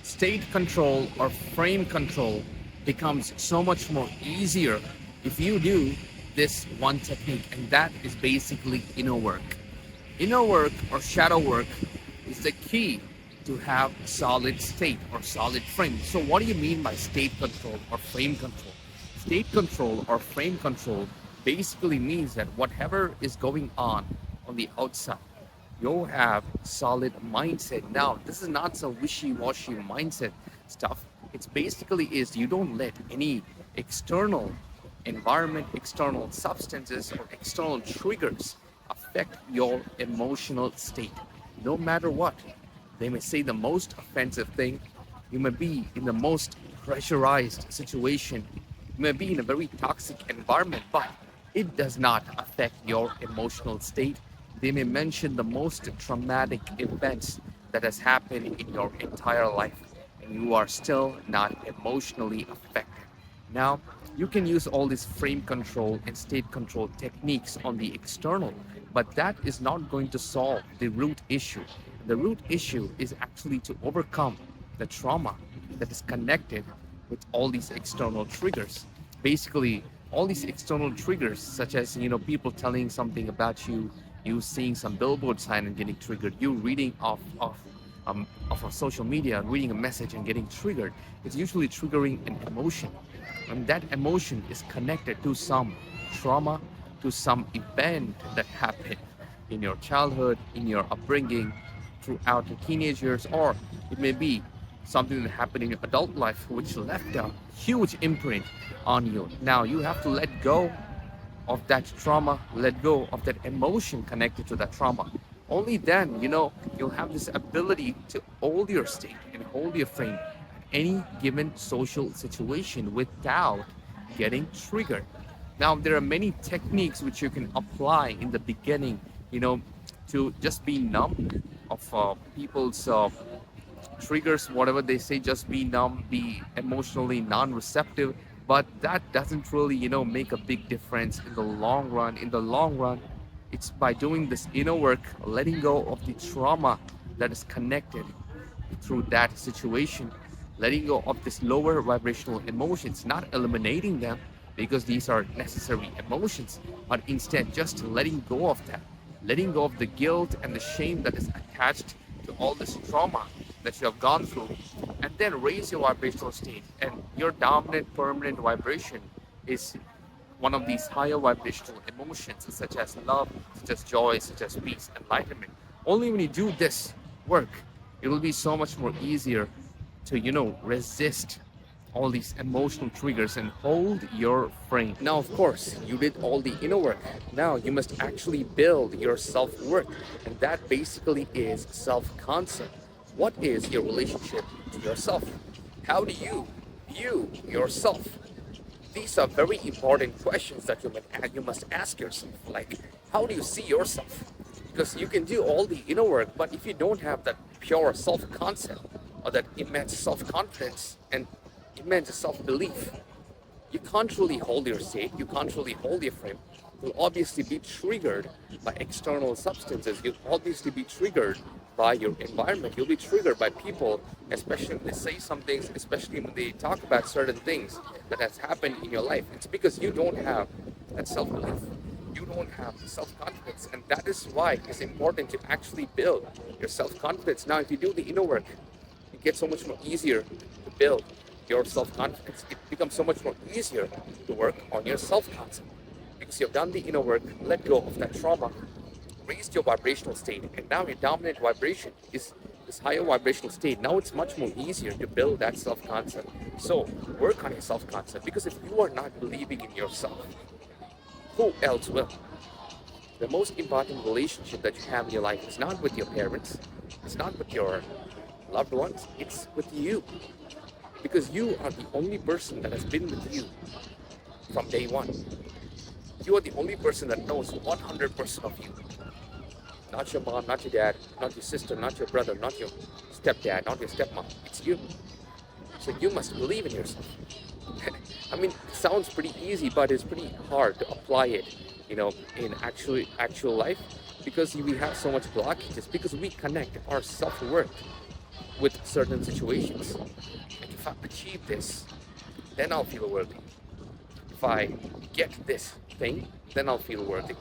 state control or frame control becomes so much more easier if you do this one technique, and that is basically inner work. Inner work or shadow work is the key to have solid state or solid frame. So what do you mean by state control or frame control? State control or frame control basically means that whatever is going on the outside, you'll have solid mindset. Now, this is not some wishy-washy mindset stuff. It's basically is you don't let any external environment, external substances, or external triggers affect your emotional state. No matter what, they may say the most offensive thing. You may be in the most pressurized situation. You may be in a very toxic environment, but it does not affect your emotional state. They may mention the most traumatic events that has happened in your entire life, and you are still not emotionally affected. Now, you can use all these frame control and state control techniques on the external, but that is not going to solve the root issue. The root issue is actually to overcome the trauma that is connected with all these external triggers. Basically, all these external triggers, such as people telling something about you, you seeing some billboard sign and getting triggered, you reading off of social media, reading a message and getting triggered. It's usually triggering an emotion, and that emotion is connected to some trauma, to some event that happened in your childhood, in your upbringing, throughout your teenage years, or it may be something that happened in your adult life which left a huge imprint on you. Now you have to let go of that trauma, let go of that emotion connected to that trauma. Only then, you'll have this ability to hold your state and hold your frame at any given social situation without getting triggered. Now, there are many techniques which you can apply in the beginning, to just be numb of people's triggers, whatever they say, just be numb, be emotionally non-receptive. But that doesn't really, make a big difference in the long run. In the long run, it's by doing this inner work, letting go of the trauma that is connected through that situation, letting go of this lower vibrational emotions, not eliminating them because these are necessary emotions, but instead just letting go of that, letting go of the guilt and the shame that is attached to all this trauma that you have gone through, and then raise your vibrational state. And your dominant permanent vibration is one of these higher vibrational emotions, such as love, such as joy, such as peace, enlightenment. Only when you do this work, it will be so much more easier to, resist all these emotional triggers and hold your frame. Now, of course, you did all the inner work. Now you must actually build your self-worth, and that basically is self-concept. What is your relationship to yourself? How do you view yourself? These are very important questions that you must ask yourself. Like, how do you see yourself? Because you can do all the inner work, but if you don't have that pure self-concept or that immense self-confidence and immense self-belief, you can't really hold your state, you can't really hold your frame. You'll obviously be triggered by external substances. You'll obviously be triggered by your environment. You'll be triggered by people, especially when they say some things, especially when they talk about certain things that has happened in your life. It's because you don't have that self-belief. You don't have the self-confidence. And that is why it's important to actually build your self-confidence. Now, if you do the inner work, it gets so much more easier to build your self-confidence. It becomes so much more easier to work on your self-concept because you've done the inner work, let go of that trauma, raised your vibrational state, and now your dominant vibration is this higher vibrational state. Now it's much more easier to build that self-concept. So work on your self-concept, because if you are not believing in yourself, who else will? The most important relationship that you have in your life is not with your parents, it's not with your loved ones, it's with you. Because you are the only person that has been with you from day one. You are the only person that knows 100% of you. Not your mom, not your dad, not your sister, not your brother, not your stepdad, not your stepmom. It's you. So you must believe in yourself. I mean, it sounds pretty easy, but it's pretty hard to apply it, in actual life, because we have so much blockages, because we connect our self-worth with certain situations. Like if I achieve this, then I'll feel worthy. If I get this thing, then I'll feel worthy.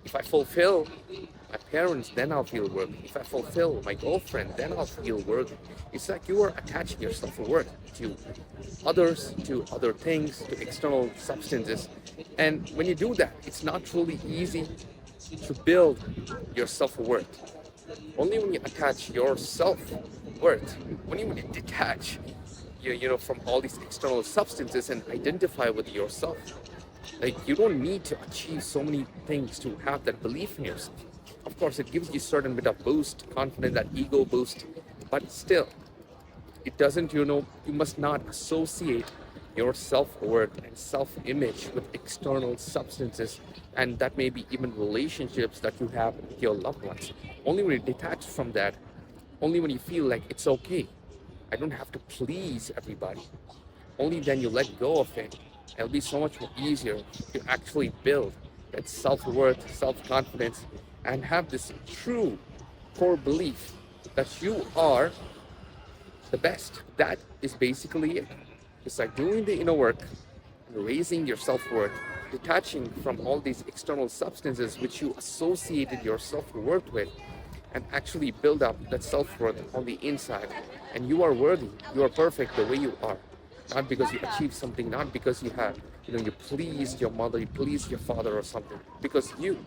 If I fulfill my parents, then I'll feel worthy. If I fulfill my girlfriend, then I'll feel worthy. It's like you are attaching your self-worth to others, to other things, to external substances. And when you do that, it's not really easy to build your self-worth. Only when you attach your self-worth, only when you detach from all these external substances and identify with yourself. Like you don't need to achieve so many things to have that belief in yourself. Of course, it gives you a certain bit of boost, confidence, that ego boost, but still, it doesn't, you must not associate your self-worth and self-image with external substances, and that may be even relationships that you have with your loved ones. Only when you detach from that, only when you feel like it's okay, I don't have to please everybody, only then you let go of it. It'll be so much more easier to actually build that self-worth, self-confidence, and have this true core belief that you are the best. That is basically it. It's like doing the inner work, raising your self-worth, detaching from all these external substances which you associated your self-worth with, and actually build up that self-worth on the inside. And you are worthy, you are perfect the way you are. Not because you achieved something, not because you have, you pleased your mother, you pleased your father or something. Because you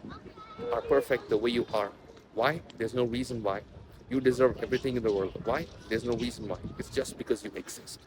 are perfect the way you are. Why? There's no reason why. You deserve everything in the world. Why? There's no reason why. It's just because you exist.